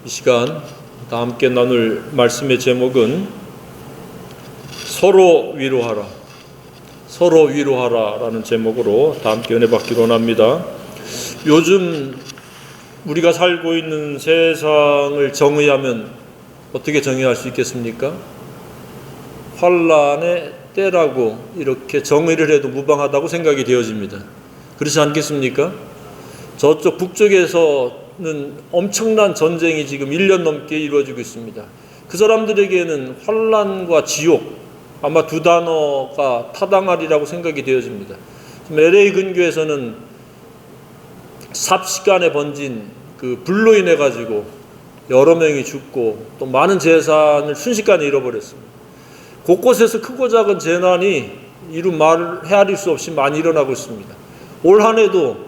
이 시간 다 함께 나눌 말씀의 제목은 서로 위로하라, 서로 위로하라라는 제목으로 다 함께 은혜 받기로 원합니다. 요즘 우리가 살고 있는 세상을 정의하면 어떻게 정의할 수 있겠습니까? 환란의 때라고 이렇게 정의를 해도 무방하다고 생각이 되어집니다. 그렇지 않겠습니까? 저쪽 북쪽에서는 엄청난 전쟁이 지금 1년 넘게 이루어지고 있습니다. 그 사람들에게는 환란과 지옥, 아마 두 단어가 타당하리라고 생각이 되어집니다. LA 근교에서는 삽시간에 번진 그 불로 인해 가지고 여러 명이 죽고 또 많은 재산을 순식간에 잃어버렸습니다. 곳곳에서 크고 작은 재난이 이루 말 헤아릴 수 없이 많이 일어나고 있습니다. 올 한 해도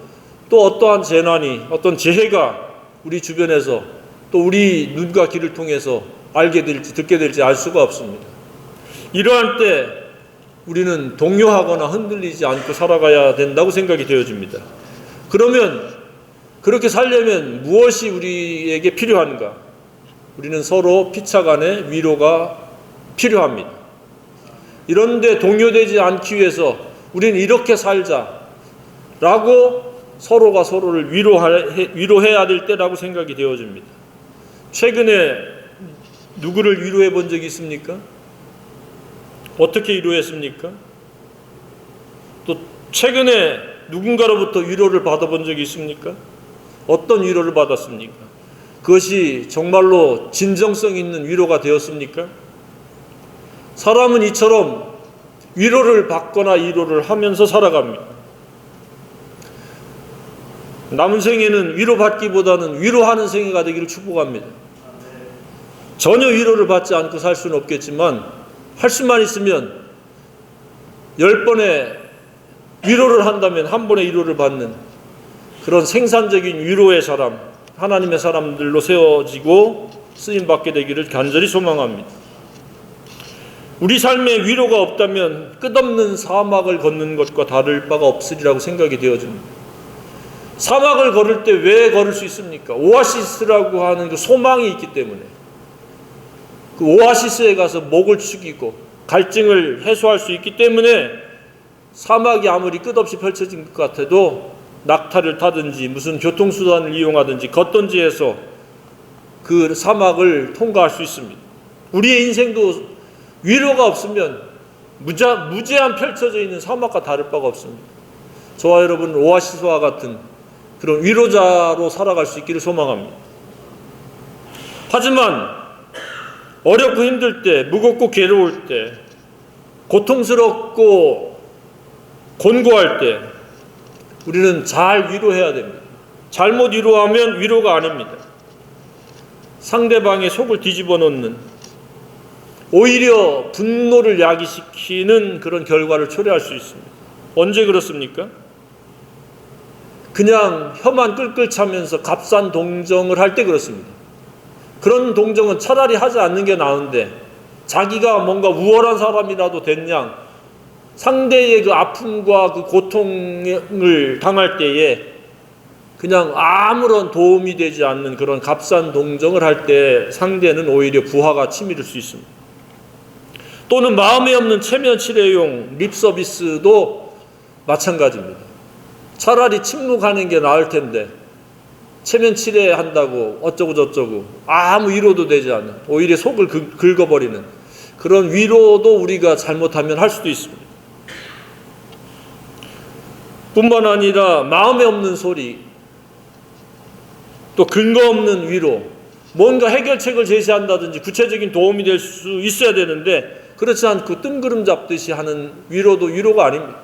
또 어떠한 재난이, 어떤 재해가 우리 주변에서 또 우리 눈과 귀를 통해서 알게 될지 듣게 될지 알 수가 없습니다. 이러한 때 우리는 동요하거나 흔들리지 않고 살아가야 된다고 생각이 되어집니다. 그러면 그렇게 살려면 무엇이 우리에게 필요한가? 우리는 서로 피차간의 위로가 필요합니다. 이런데 동요되지 않기 위해서 우리는 이렇게 살자라고 서로가 서로를 위로해야 될 때라고 생각이 되어집니다. 최근에 누구를 위로해 본 적이 있습니까? 어떻게 위로했습니까? 또 최근에 누군가로부터 위로를 받아본 적이 있습니까? 어떤 위로를 받았습니까? 그것이 정말로 진정성 있는 위로가 되었습니까? 사람은 이처럼 위로를 받거나 위로를 하면서 살아갑니다. 남은 생에는 위로받기보다는 위로하는 생애가 되기를 축복합니다. 전혀 위로를 받지 않고 살 수는 없겠지만 할 수만 있으면 10번의 위로를 한다면 한 번의 위로를 받는 그런 생산적인 위로의 사람, 하나님의 사람들로 세워지고 쓰임받게 되기를 간절히 소망합니다. 우리 삶에 위로가 없다면 끝없는 사막을 걷는 것과 다를 바가 없으리라고 생각이 되어집니다. 사막을 걸을 때 왜 걸을 수 있습니까? 오아시스라고 하는 그 소망이 있기 때문에. 그 오아시스에 가서 목을 축이고 갈증을 해소할 수 있기 때문에 사막이 아무리 끝없이 펼쳐진 것 같아도 낙타를 타든지 무슨 교통수단을 이용하든지 걷든지 해서 그 사막을 통과할 수 있습니다. 우리의 인생도 위로가 없으면 무제한 펼쳐져 있는 사막과 다를 바가 없습니다. 저와 여러분은 오아시스와 같은 그런 위로자로 살아갈 수 있기를 소망합니다. 하지만 어렵고 힘들 때, 무겁고 괴로울 때, 고통스럽고 곤고할 때 우리는 잘 위로해야 됩니다. 잘못 위로하면 위로가 아닙니다. 상대방의 속을 뒤집어 놓는, 오히려 분노를 야기시키는 그런 결과를 초래할 수 있습니다. 언제 그렇습니까? 그냥 혀만 끌끌 차면서 값싼 동정을 할 때 그렇습니다. 그런 동정은 차라리 하지 않는 게 나은데 자기가 뭔가 우월한 사람이라도 된 양 상대의 그 아픔과 그 고통을 당할 때에 그냥 아무런 도움이 되지 않는 그런 값싼 동정을 할 때 상대는 오히려 부하가 치밀을 수 있습니다. 또는 마음에 없는 체면 치레용 립 서비스도 마찬가지입니다. 차라리 침묵하는 게 나을 텐데 체면 치레한다고 어쩌고 저쩌고 아무 위로도 되지 않는, 오히려 속을 긁어버리는 그런 위로도 우리가 잘못하면 할 수도 있습니다. 뿐만 아니라 마음에 없는 소리, 또 근거 없는 위로, 뭔가 해결책을 제시한다든지 구체적인 도움이 될 수 있어야 되는데 그렇지 않고 뜬구름 잡듯이 하는 위로도 위로가 아닙니다.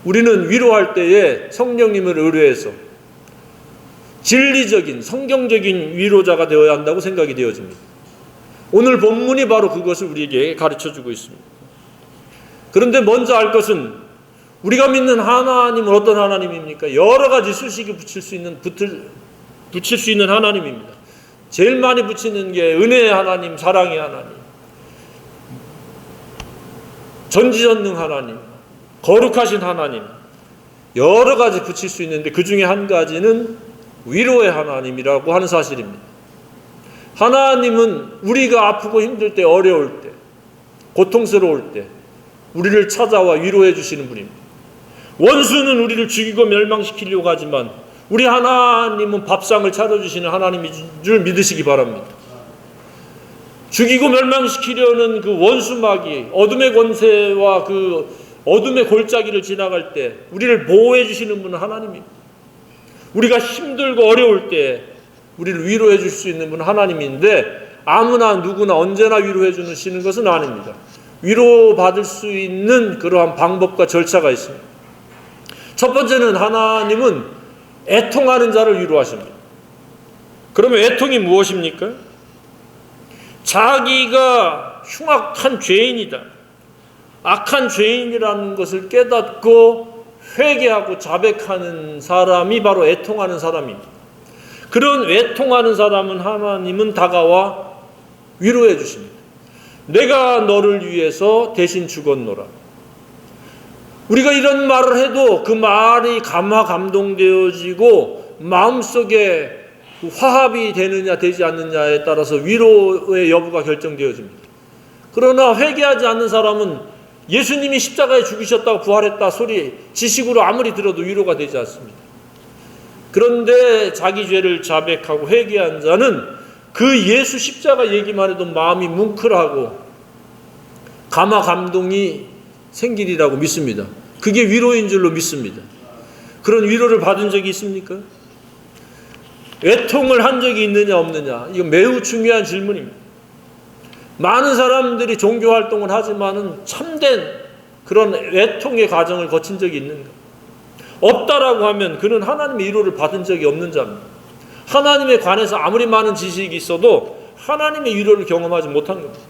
우리는 위로할 때에 성령님을 의뢰해서 진리적인 성경적인 위로자가 되어야 한다고 생각이 되어집니다. 오늘 본문이 바로 그것을 우리에게 가르쳐주고 있습니다. 그런데 먼저 알 것은 우리가 믿는 하나님은 어떤 하나님입니까? 여러 가지 수식을 붙일 수 있는 하나님입니다. 제일 많이 붙이는 게 은혜의 하나님, 사랑의 하나님, 전지전능 하나님, 거룩하신 하나님, 여러 가지 붙일 수 있는데 그 중에 한 가지는 위로의 하나님이라고 하는 사실입니다. 하나님은 우리가 아프고 힘들 때, 어려울 때, 고통스러울 때 우리를 찾아와 위로해 주시는 분입니다. 원수는 우리를 죽이고 멸망시키려고 하지만 우리 하나님은 밥상을 차려주시는 하나님인 줄 믿으시기 바랍니다. 죽이고 멸망시키려는 그 원수마귀, 어둠의 권세와 그 어둠의 골짜기를 지나갈 때 우리를 보호해 주시는 분은 하나님입니다. 우리가 힘들고 어려울 때 우리를 위로해 줄 수 있는 분은 하나님인데, 아무나 누구나 언제나 위로해 주시는 것은 아닙니다. 위로받을 수 있는 그러한 방법과 절차가 있습니다. 첫 번째는 하나님은 애통하는 자를 위로하십니다. 그러면 애통이 무엇입니까? 자기가 흉악한 죄인이다, 악한 죄인이라는 것을 깨닫고 회개하고 자백하는 사람이 바로 애통하는 사람입니다. 그런 애통하는 사람은 하나님은 다가와 위로해 주십니다. 내가 너를 위해서 대신 죽었노라. 우리가 이런 말을 해도 그 말이 감동되어지고 마음속에 화합이 되느냐 되지 않느냐에 따라서 위로의 여부가 결정되어집니다. 그러나 회개하지 않는 사람은 예수님이 십자가에 죽으셨다고 부활했다 소리 지식으로 아무리 들어도 위로가 되지 않습니다. 그런데 자기 죄를 자백하고 회개한 자는 그 예수 십자가 얘기만 해도 마음이 뭉클하고 감동이 생기리라고 믿습니다. 그게 위로인 줄로 믿습니다. 그런 위로를 받은 적이 있습니까? 애통을 한 적이 있느냐 없느냐, 이거 매우 중요한 질문입니다. 많은 사람들이 종교활동을 하지만은 참된 그런 애통의 과정을 거친 적이 있는가? 없다라고 하면 그는 하나님의 위로를 받은 적이 없는 자입니다. 하나님에 관해서 아무리 많은 지식이 있어도 하나님의 위로를 경험하지 못한 겁니다.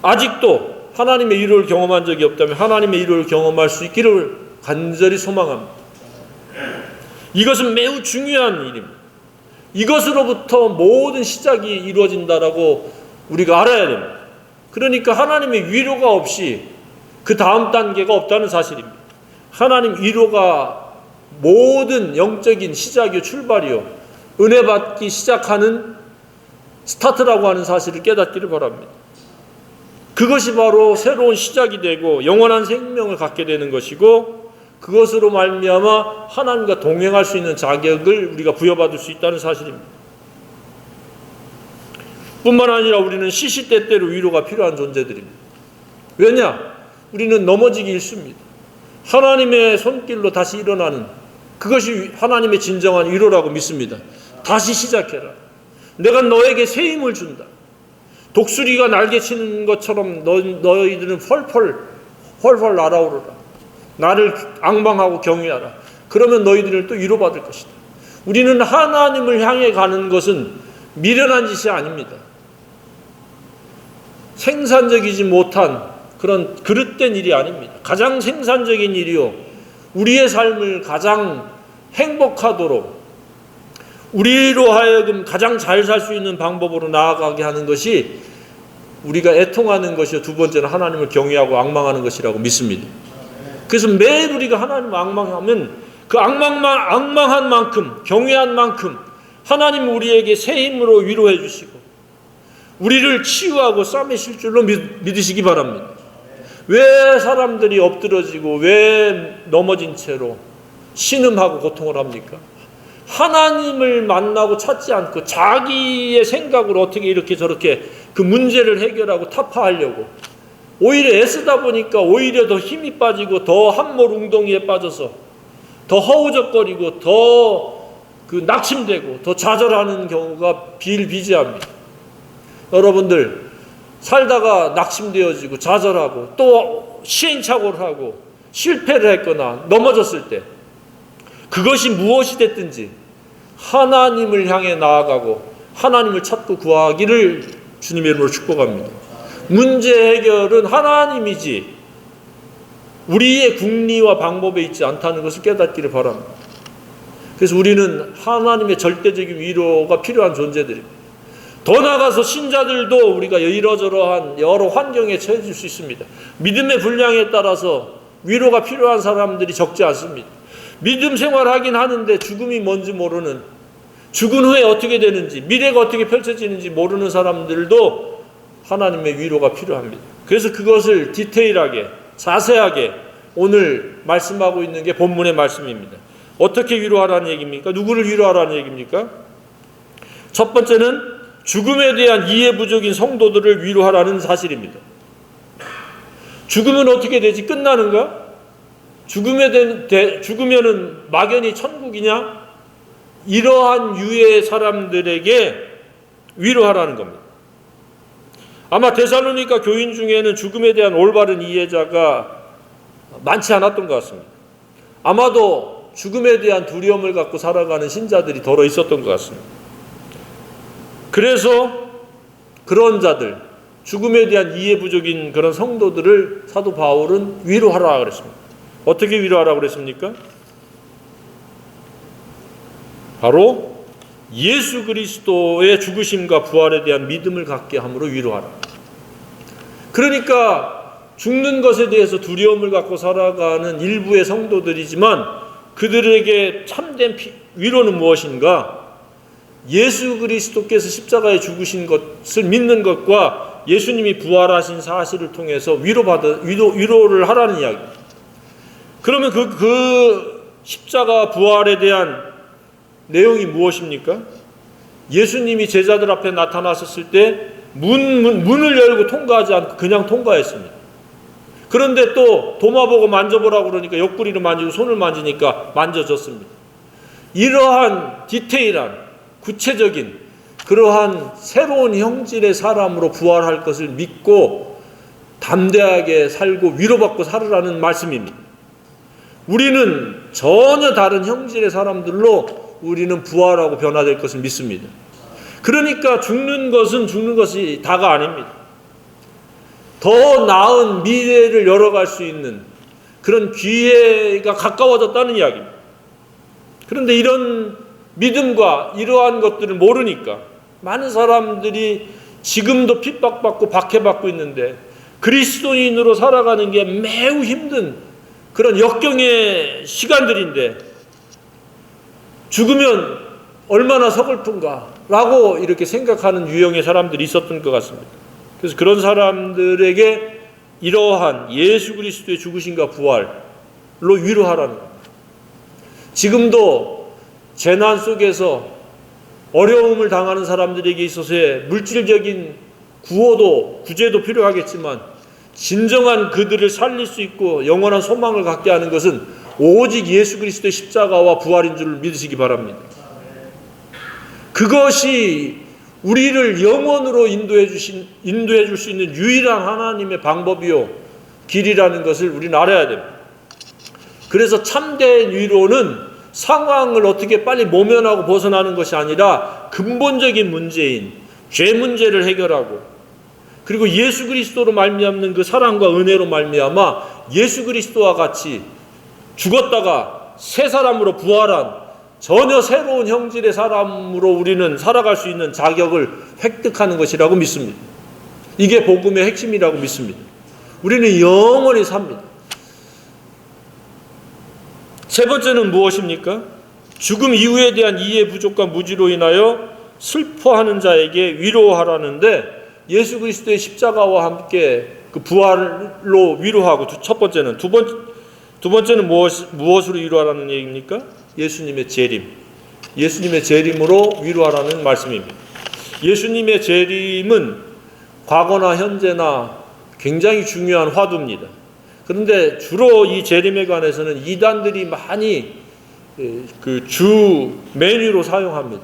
아직도 하나님의 위로를 경험한 적이 없다면 하나님의 위로를 경험할 수 있기를 간절히 소망합니다. 이것은 매우 중요한 일입니다. 이것으로부터 모든 시작이 이루어진다라고 우리가 알아야 됩니다. 그러니까 하나님의 위로가 없이 그 다음 단계가 없다는 사실입니다. 하나님 위로가 모든 영적인 시작이요 출발이요 은혜 받기 시작하는 스타트라고 하는 사실을 깨닫기를 바랍니다. 그것이 바로 새로운 시작이 되고 영원한 생명을 갖게 되는 것이고, 그것으로 말미암아 하나님과 동행할 수 있는 자격을 우리가 부여받을 수 있다는 사실입니다. 뿐만 아니라 우리는 시시때때로 위로가 필요한 존재들입니다. 왜냐? 우리는 넘어지기 일쑤입니다. 하나님의 손길로 다시 일어나는, 그것이 하나님의 진정한 위로라고 믿습니다. 다시 시작해라. 내가 너에게 새 힘을 준다. 독수리가 날개치는 것처럼 너희들은 펄펄 날아오르라. 나를 앙망하고 경외하라. 그러면 너희들은 또 위로받을 것이다. 우리는 하나님을 향해 가는 것은 미련한 짓이 아닙니다. 생산적이지 못한 그런 그릇된 일이 아닙니다. 가장 생산적인 일이요, 우리의 삶을 가장 행복하도록 우리로 하여금 가장 잘 살 수 있는 방법으로 나아가게 하는 것이 우리가 애통하는 것이요, 두 번째는 하나님을 경외하고 앙망하는 것이라고 믿습니다. 그래서 매일 우리가 하나님을 앙망하면 그 앙망한 만큼, 경외한 만큼 하나님은 우리에게 새 힘으로 위로해 주시고 우리를 치유하고 싸매실 줄로 믿으시기 바랍니다. 왜 사람들이 엎드러지고 왜 넘어진 채로 신음하고 고통을 합니까? 하나님을 만나고 찾지 않고 자기의 생각으로 어떻게 이렇게 저렇게 그 문제를 해결하고 타파하려고 오히려 애쓰다 보니까 오히려 더 힘이 빠지고 더 함몰 웅덩이에 빠져서 더 허우적거리고 더 그 낙심되고 더 좌절하는 경우가 비일비재합니다. 여러분들 살다가 낙심되어지고 좌절하고 또 시행착오를 하고 실패를 했거나 넘어졌을 때 그것이 무엇이 됐든지 하나님을 향해 나아가고 하나님을 찾고 구하기를 주님의 이름으로 축복합니다. 문제 해결은 하나님이지 우리의 궁리와 방법에 있지 않다는 것을 깨닫기를 바랍니다. 그래서 우리는 하나님의 절대적인 위로가 필요한 존재들입니다. 더 나아가서 신자들도 우리가 이러저러한 여러 환경에 처해질 수 있습니다. 믿음의 분량에 따라서 위로가 필요한 사람들이 적지 않습니다. 믿음 생활하긴 하는데 죽음이 뭔지 모르는, 죽은 후에 어떻게 되는지, 미래가 어떻게 펼쳐지는지 모르는 사람들도 하나님의 위로가 필요합니다. 그래서 그것을 디테일하게, 자세하게 오늘 말씀하고 있는 게 본문의 말씀입니다. 어떻게 위로하라는 얘기입니까? 누구를 위로하라는 얘기입니까? 첫 번째는 죽음에 대한 이해 부족인 성도들을 위로하라는 사실입니다. 죽으면 어떻게 되지? 끝나는가? 죽으면은 막연히 천국이냐? 이러한 유의 사람들에게 위로하라는 겁니다. 아마 데살로니가 교인 중에는 죽음에 대한 올바른 이해자가 많지 않았던 것 같습니다. 아마도 죽음에 대한 두려움을 갖고 살아가는 신자들이 더러 있었던 것 같습니다. 그래서 그런 자들, 죽음에 대한 이해 부족인 그런 성도들을 사도 바울은 위로하라 그랬습니다. 어떻게 위로하라 그랬습니까? 바로 예수 그리스도의 죽으심과 부활에 대한 믿음을 갖게 함으로 위로하라. 그러니까 죽는 것에 대해서 두려움을 갖고 살아가는 일부의 성도들이지만 그들에게 참된 위로는 무엇인가? 예수 그리스도께서 십자가에 죽으신 것을 믿는 것과 예수님이 부활하신 사실을 통해서 위로를 하라는 이야기입니다. 그러면 그 십자가 부활에 대한 내용이 무엇입니까? 예수님이 제자들 앞에 나타나셨을 때 문을 열고 통과하지 않고 그냥 통과했습니다. 그런데 또 도마 보고 만져보라고 그러니까 옆구리를 만지고 손을 만지니까 만져졌습니다. 이러한 디테일한 구체적인 그러한 새로운 형질의 사람으로 부활할 것을 믿고 담대하게 살고 위로받고 살으라는 말씀입니다. 우리는 전혀 다른 형질의 사람들로 우리는 부활하고 변화될 것을 믿습니다. 그러니까 죽는 것이 다가 아닙니다. 더 나은 미래를 열어갈 수 있는 그런 기회가 가까워졌다는 이야기입니다. 그런데 이런 믿음과 이러한 것들을 모르니까 많은 사람들이 지금도 핍박받고 박해받고 있는데 그리스도인으로 살아가는 게 매우 힘든 그런 역경의 시간들인데 죽으면 얼마나 서글픈가 라고 이렇게 생각하는 유형의 사람들이 있었던 것 같습니다. 그래서 그런 사람들에게 이러한 예수 그리스도의 죽으심과 부활로 위로하라는 겁니다. 지금도 재난 속에서 어려움을 당하는 사람들에게 있어서의 물질적인 구제도 필요하겠지만 진정한 그들을 살릴 수 있고 영원한 소망을 갖게 하는 것은 오직 예수 그리스도의 십자가와 부활인 줄 믿으시기 바랍니다. 그것이 우리를 영원으로 인도해 줄 수 있는 유일한 하나님의 방법이요 길이라는 것을 우리는 알아야 됩니다. 그래서 참된 위로는 상황을 어떻게 빨리 모면하고 벗어나는 것이 아니라 근본적인 문제인 죄 문제를 해결하고 그리고 예수 그리스도로 말미암는 그 사랑과 은혜로 말미암아 예수 그리스도와 같이 죽었다가 새 사람으로 부활한 전혀 새로운 형질의 사람으로 우리는 살아갈 수 있는 자격을 획득하는 것이라고 믿습니다. 이게 복음의 핵심이라고 믿습니다. 우리는 영원히 삽니다. 세 번째는 무엇입니까? 죽음 이후에 대한 이해 부족과 무지로 인하여 슬퍼하는 자에게 위로하라는데 예수 그리스도의 십자가와 함께 그 부활로 위로하고 첫 번째는 두 번째는 무엇으로 위로하라는 얘기입니까? 예수님의 재림. 예수님의 재림으로 위로하라는 말씀입니다. 예수님의 재림은 과거나 현재나 굉장히 중요한 화두입니다. 그런데 주로 이 재림에 관해서는 이단들이 많이 그 주 메뉴로 사용합니다.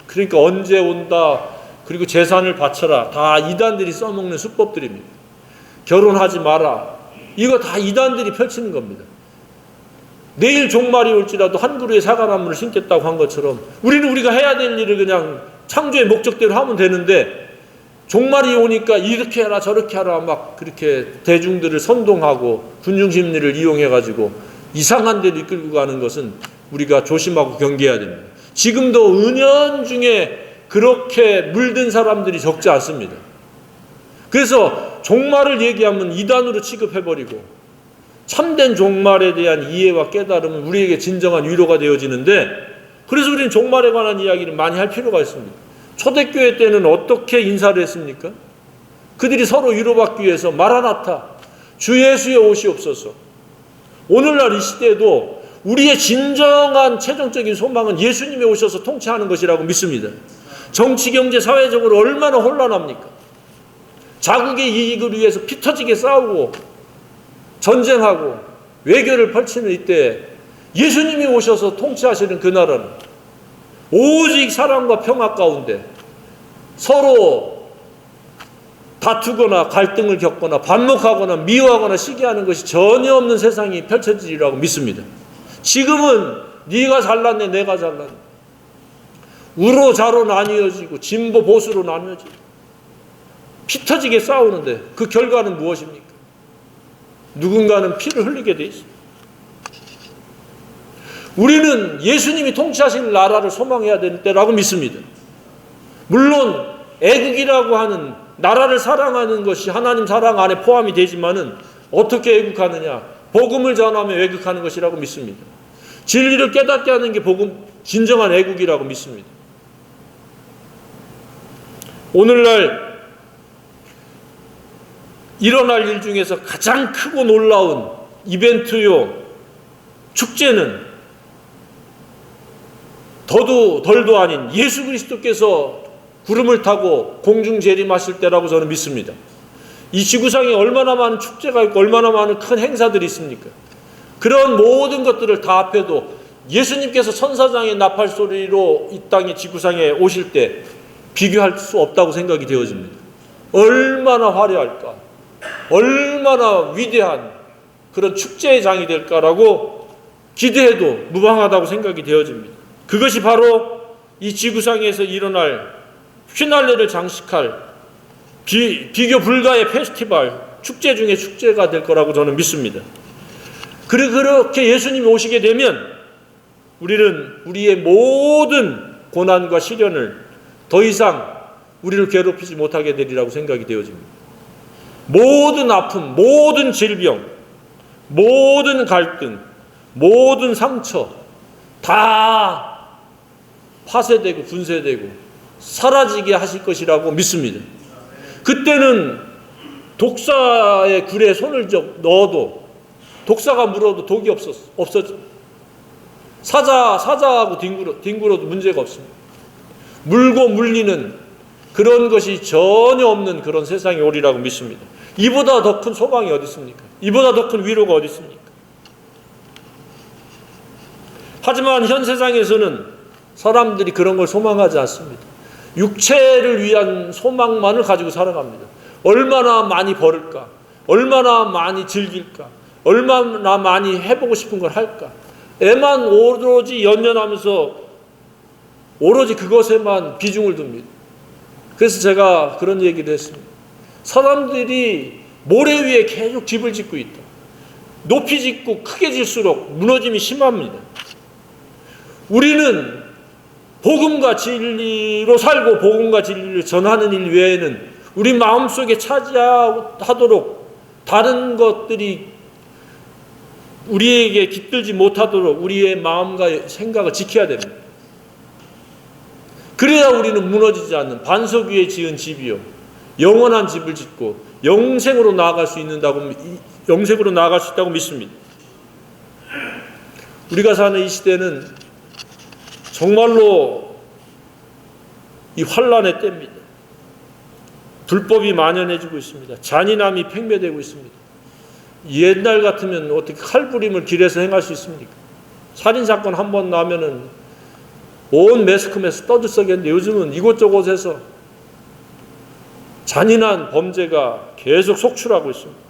그러니까 언제 온다, 그리고 재산을 바쳐라, 다 이단들이 써먹는 수법들입니다. 결혼하지 마라, 이거 다 이단들이 펼치는 겁니다. 내일 종말이 올지라도 한 그루의 사과나무를 심겠다고 한 것처럼 우리는 우리가 해야 될 일을 그냥 창조의 목적대로 하면 되는데 종말이 오니까 이렇게 하라 저렇게 하라 막 그렇게 대중들을 선동하고 군중심리를 이용해가지고 이상한 데로 이끌고 가는 것은 우리가 조심하고 경계해야 됩니다. 지금도 은연중에 그렇게 물든 사람들이 적지 않습니다. 그래서 종말을 얘기하면 이단으로 취급해버리고 참된 종말에 대한 이해와 깨달음은 우리에게 진정한 위로가 되어지는데 그래서 우리는 종말에 관한 이야기를 많이 할 필요가 있습니다. 초대교회 때는 어떻게 인사를 했습니까? 그들이 서로 위로받기 위해서 마라나타, 주 예수의 오시옵소서. 오늘날 이 시대에도 우리의 진정한 최종적인 소망은 예수님이 오셔서 통치하는 것이라고 믿습니다. 정치, 경제, 사회적으로 얼마나 혼란합니까? 자국의 이익을 위해서 피 터지게 싸우고 전쟁하고 외교를 펼치는 이때 예수님이 오셔서 통치하시는 그 나라는 오직 사랑과 평화 가운데 서로 다투거나 갈등을 겪거나 반목하거나 미워하거나 시기하는 것이 전혀 없는 세상이 펼쳐지리라고 믿습니다. 지금은 네가 잘났네, 내가 잘났네. 우로 좌로 나뉘어지고 진보 보수로 나뉘어지고 피 터지게 싸우는데 그 결과는 무엇입니까? 누군가는 피를 흘리게 돼 있습니다. 우리는 예수님이 통치하실 나라를 소망해야 될 때라고 믿습니다. 물론 애국이라고 하는 나라를 사랑하는 것이 하나님 사랑 안에 포함이 되지만은 어떻게 애국하느냐? 복음을 전하며 애국하는 것이라고 믿습니다. 진리를 깨닫게 하는 게 복음, 진정한 애국이라고 믿습니다. 오늘날 일어날 일 중에서 가장 크고 놀라운 이벤트요 축제는 더도 덜도 아닌 예수 그리스도께서 구름을 타고 공중 재림하실 때라고 저는 믿습니다. 이 지구상에 얼마나 많은 축제가 있고 얼마나 많은 큰 행사들이 있습니까? 그런 모든 것들을 다 합해도 예수님께서 천사장의 나팔 소리로 이 땅의 지구상에 오실 때 비교할 수 없다고 생각이 되어집니다. 얼마나 화려할까? 얼마나 위대한 그런 축제의 장이 될까라고 기대해도 무방하다고 생각이 되어집니다. 그것이 바로 이 지구상에서 일어날 휘날레를 장식할 비교 불가의 페스티벌, 축제 중에 축제가 될 거라고 저는 믿습니다. 그렇게 예수님이 오시게 되면 우리는 우리의 모든 고난과 시련을 더 이상 우리를 괴롭히지 못하게 되리라고 생각이 되어집니다. 모든 아픔, 모든 질병, 모든 갈등, 모든 상처 다 파쇄되고 분쇄되고 사라지게 하실 것이라고 믿습니다. 그때는 독사의 굴에 손을 넣어도 독사가 물어도 독이 없어져. 사자하고 뒹굴어도 문제가 없습니다. 물고 물리는 그런 것이 전혀 없는 그런 세상이 오리라고 믿습니다. 이보다 더 큰 소망이 어디 있습니까? 이보다 더 큰 위로가 어디 있습니까? 하지만 현 세상에서는 사람들이 그런 걸 소망하지 않습니다. 육체를 위한 소망만을 가지고 살아갑니다. 얼마나 많이 벌을까? 얼마나 많이 즐길까? 얼마나 많이 해보고 싶은 걸 할까? 애만 오로지 연연하면서 오로지 그것에만 비중을 둡니다. 그래서 제가 그런 얘기를 했습니다. 사람들이 모래 위에 계속 집을 짓고 있다. 높이 짓고 크게 질수록 무너짐이 심합니다. 우리는 복음과 진리로 살고 복음과 진리를 전하는 일 외에는 우리 마음속에 차지하도록 다른 것들이 우리에게 깃들지 못하도록 우리의 마음과 생각을 지켜야 됩니다. 그래야 우리는 무너지지 않는 반석 위에 지은 집이요 영원한 집을 짓고 영생으로 나아갈 수 있다고 믿습니다. 우리가 사는 이 시대는 정말로 이 환란의 때입니다. 불법이 만연해지고 있습니다. 잔인함이 팽배되고 있습니다. 옛날 같으면 어떻게 칼부림을 길에서 행할 수 있습니까? 살인사건 한 번 나면은 온 매스컴에서 떠들썩했는데 요즘은 이곳저곳에서 잔인한 범죄가 계속 속출하고 있습니다.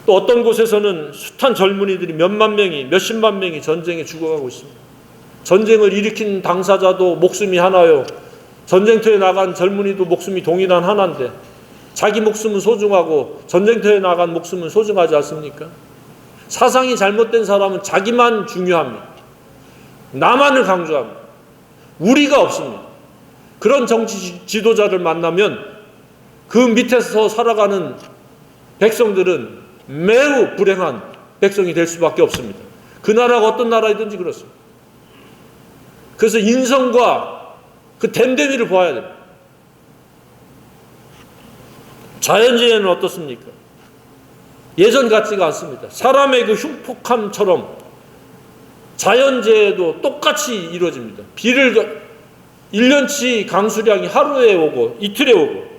또 어떤 곳에서는 숱한 젊은이들이 몇만 명이, 몇십만 명이 전쟁에 죽어가고 있습니다. 전쟁을 일으킨 당사자도 목숨이 하나요. 전쟁터에 나간 젊은이도 목숨이 동일한 하나인데 자기 목숨은 소중하고 전쟁터에 나간 목숨은 소중하지 않습니까? 사상이 잘못된 사람은 자기만 중요합니다. 나만을 강조합니다. 우리가 없습니다. 그런 정치 지도자를 만나면 그 밑에서 살아가는 백성들은 매우 불행한 백성이 될 수밖에 없습니다. 그 나라가 어떤 나라이든지 그렇습니다. 그래서 인성과 그 됨됨이를 보아야 됩니다. 자연재해는 어떻습니까? 예전 같지가 않습니다. 사람의 그 흉폭함처럼 자연재해도 똑같이 이루어집니다. 비를 1년치 강수량이 하루에 오고 이틀에 오고,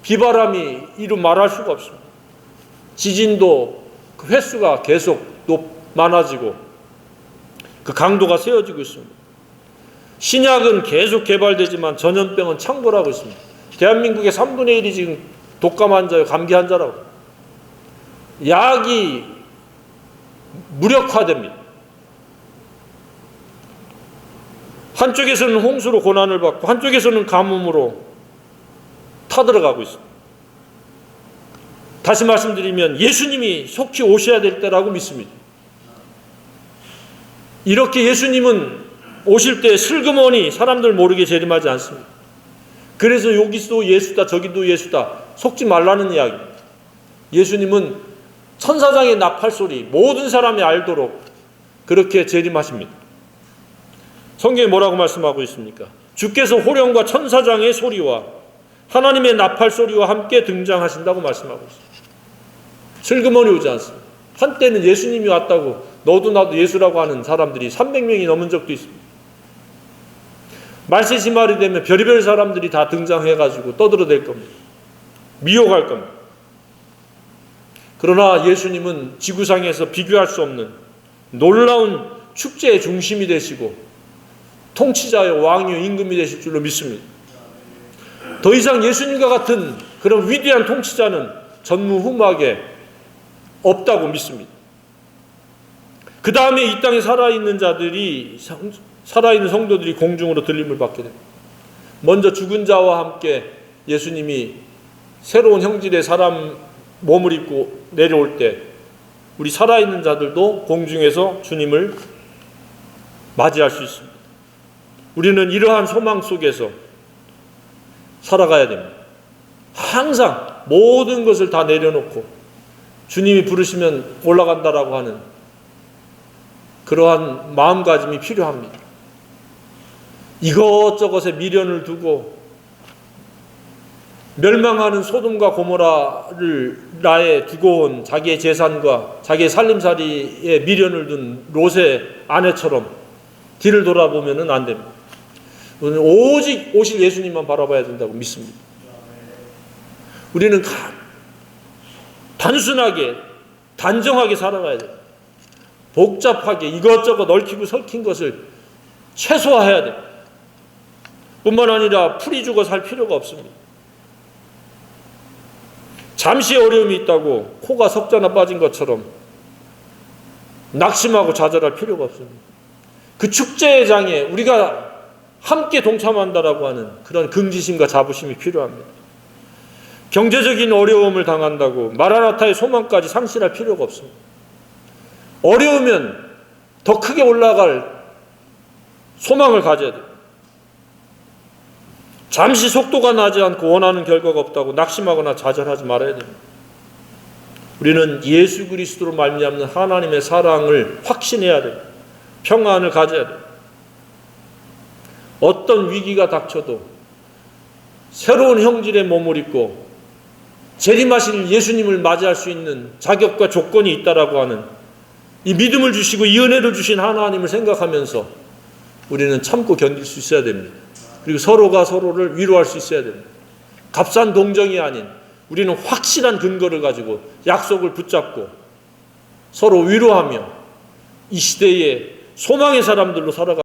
비바람이 이루 말할 수가 없습니다. 지진도 그 횟수가 계속 많아지고 그 강도가 세워지고 있습니다. 신약은 계속 개발되지만 전염병은 창궐하고 있습니다. 대한민국의 3분의 1이 지금 독감 환자요, 감기 환자라고. 약이 무력화됩니다. 한쪽에서는 홍수로 고난을 받고 한쪽에서는 가뭄으로 타들어가고 있습니다. 다시 말씀드리면 예수님이 속히 오셔야 될 때라고 믿습니다. 이렇게 예수님은 오실 때 슬그머니 사람들 모르게 재림하지 않습니다. 그래서 여기도 예수다 저기도 예수다 속지 말라는 이야기입니다. 예수님은 천사장의 나팔소리 모든 사람이 알도록 그렇게 재림하십니다. 성경에 뭐라고 말씀하고 있습니까? 주께서 호령과 천사장의 소리와 하나님의 나팔소리와 함께 등장하신다고 말씀하고 있습니다. 슬그머니 오지 않습니다. 한때는 예수님이 왔다고 너도 나도 예수라고 하는 사람들이 300명이 넘은 적도 있습니다. 말세시말이 되면 별의별 사람들이 다 등장해가지고 떠들어댈 겁니다. 미혹할 겁니다. 그러나 예수님은 지구상에서 비교할 수 없는 놀라운 축제의 중심이 되시고 통치자의 왕이요 임금이 되실 줄로 믿습니다. 더 이상 예수님과 같은 그런 위대한 통치자는 전무후무하게 없다고 믿습니다. 그 다음에 이 땅에 살아있는 자들이, 살아있는 성도들이 공중으로 들림을 받게 됩니다. 먼저 죽은 자와 함께 예수님이 새로운 형질의 사람 몸을 입고 내려올 때 우리 살아있는 자들도 공중에서 주님을 맞이할 수 있습니다. 우리는 이러한 소망 속에서 살아가야 됩니다. 항상 모든 것을 다 내려놓고 주님이 부르시면 올라간다라고 하는 그러한 마음가짐이 필요합니다. 이것저것에 미련을 두고 멸망하는 소돔과 고모라를 나에 두고 온 자기의 재산과 자기의 살림살이에 미련을 둔 롯의 아내처럼 뒤를 돌아보면 안 됩니다. 우리는 오직 오실 예수님만 바라봐야 된다고 믿습니다. 우리는 단순하게 단정하게 살아가야 돼요. 복잡하게 이것저것 얽히고 설킨 것을 최소화해야 돼요. 뿐만 아니라 풀이 죽어 살 필요가 없습니다. 잠시 어려움이 있다고 코가 석자나 빠진 것처럼 낙심하고 좌절할 필요가 없습니다. 그 축제의 장에 우리가 함께 동참한다라고 하는 그런 긍지심과 자부심이 필요합니다. 경제적인 어려움을 당한다고 마라나타의 소망까지 상실할 필요가 없습니다. 어려우면 더 크게 올라갈 소망을 가져야 돼요. 잠시 속도가 나지 않고 원하는 결과가 없다고 낙심하거나 좌절하지 말아야 됩니다. 우리는 예수 그리스도로 말미암는 하나님의 사랑을 확신해야 됩니다. 평안을 가져야 돼요. 어떤 위기가 닥쳐도 새로운 형질의 몸을 입고 재림하실 예수님을 맞이할 수 있는 자격과 조건이 있다라고 하는 이 믿음을 주시고 이 은혜를 주신 하나님을 생각하면서 우리는 참고 견딜 수 있어야 됩니다. 그리고 서로가 서로를 위로할 수 있어야 됩니다. 값싼 동정이 아닌 우리는 확실한 근거를 가지고 약속을 붙잡고 서로 위로하며 이 시대의 소망의 사람들로 살아가